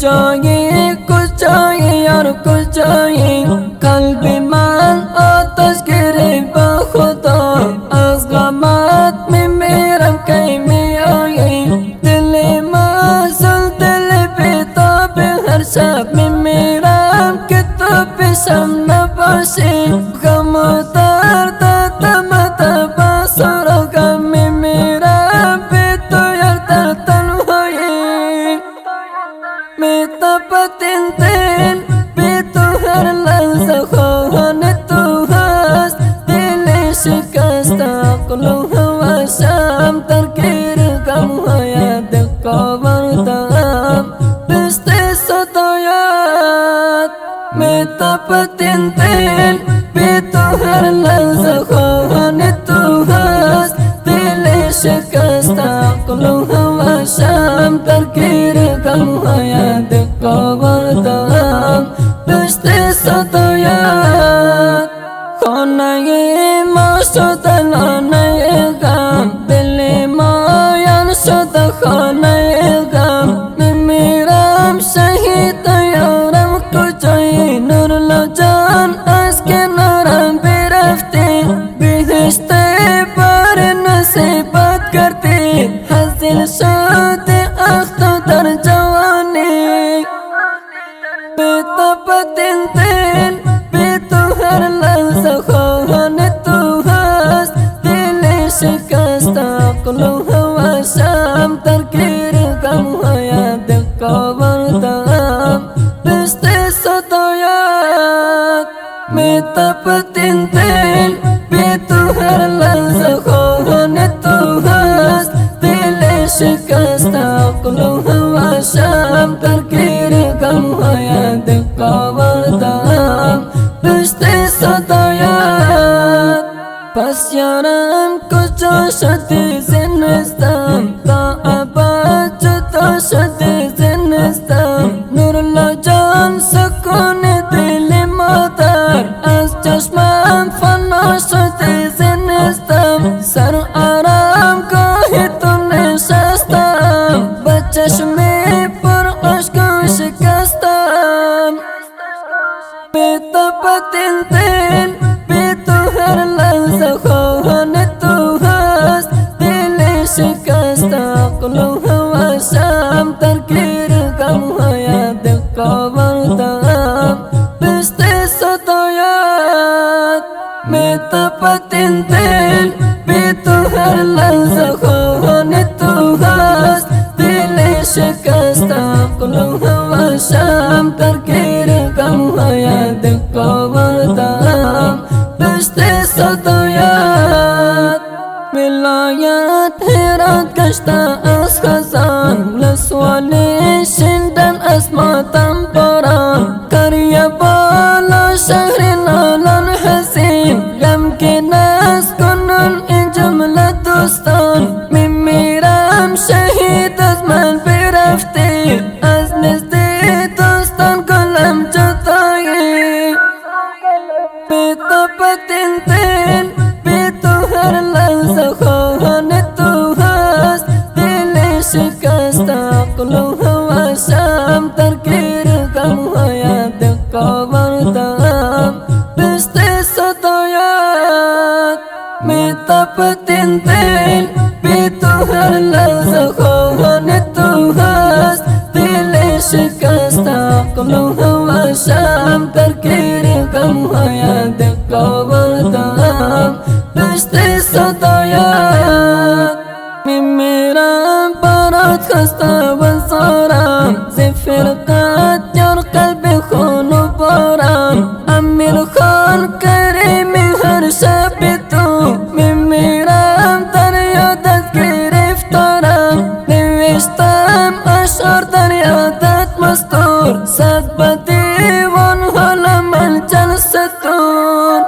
کجایی یار کجایی قلبی من آتش گرفت با خدا از غمت میمیرم کی میایی دل معزول دل بیتاب هر شب میمیرم که تو پیشم نباشی غم و درد دمت با سراغم میمیرم بی تو یار در تنهایی میتپد این دل بی تو هر لحظه خواهان تو هست دل شکست عقل و حواسم درگیر غمهای دل آوردم دست صدایت میتپد این دل بی تو هر لحظه خواهان تو هست دل شکست عقل و حواسم درگیر غمهای دل آوردم دست صدایت خانه ما شد لانه غم دل ما یان شد خانه غم میمیرم شهید یارم کجایی نورالله جان از کنارم برفتی بهشت بار نصیبت کردی حاصل شد اخت در جوانی بتپد این دل بی تو هر لحظه خواهان تو هست دل شکست عقل و حواسم درگیر غمهای دل آوردم دست صدایت میتپد این دل بی تو هر لحظه خواهان تو هست دل شکست عقل و حواسم درگیر غمهای دل آوردم دست صدایت پس یارم کجا شدی زنستم تا ابد جدا شدی زنستم نورالله جان سکون دل مادر از چشمم فنا شدی زنستم سر آرامگاه تو نشستم با چشمی پر عشق و شکستم میتپد این دل بی تو هر لحظه خواهان تو هست دل شکست عقل و حواسم درگیر غمهای دل آوردم دست صدایت میتپد این دل بی تو هر لحظه خواهان تو هست دل شکست عقل و حواسم درگیر غمهای دل آوردم دست صدایت ولایت هرات گشته از خزان لسوال شندن از ماتم باران قریه بالا شهر نالان حسین غمگین از کنون این جمله دوستان میمیرم شهید از من برفتی از نزد دوستان گلم جدایی میتپد این دل بی تو هر لحظه خواهان تو هست دل شکست عقل و حواسم درگیر غمهای دل آوردم دست صدایت میتپد این دل بی تو هر لحظه خواهان تو هست دل شکست عقل و حواسم درگیر غمهای دل آوردم دست صدایت میمیرم برات خسته و زارم ز فرقت یار قلب خون و بارم امیر خان کریمی هر شب تو میمیرم در یادت گرفتارم نوشتم اشعار در یادت مستور صد به دیوان حال من جلستون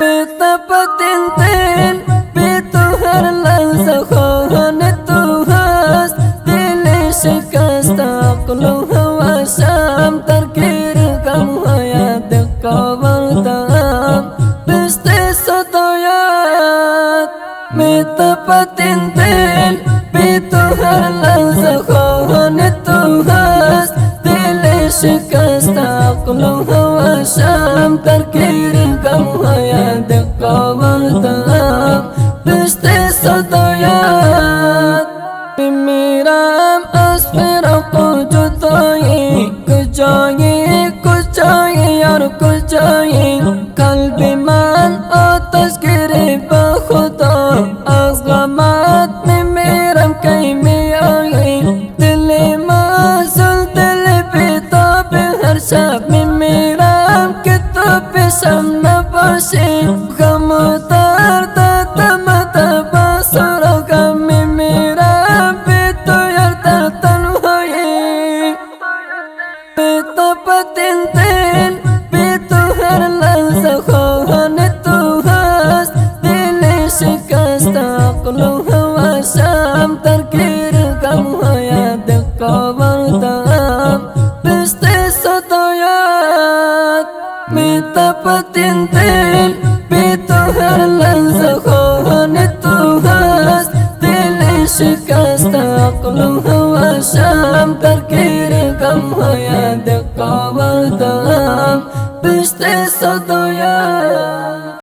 میتپد این دل بی تو هر لحظه خواهان تو هست دل شکست عقل و حواسم درگیر غمهای دل آوردم دست صدایت میتپد این دل بی تو هر لحظه خواهان تو هست عقلها وشام تركير كم حياتك قبرتها بست صدايات بميرام أسفر قجتاي كجاي يار كجاي قلبي من أتذكر بخدا أصغمت بميرام كيمي آي دل مسل دل بطاب هر شب بميرام كتاب بشم نباشي خمتر تتمت بصر غم بميرام بتو يرتر تنهاي بتبت انتين بتو هر لحظة خانتو هست دل شکست عقلها وشام ترکیر غم حیاتك قبرتها بست صدايات بتبت انتين بتو هر لحظة خانتو هست دل شکست عقلها وشام ترکیر غم حیاتك قبرتها بست صدايات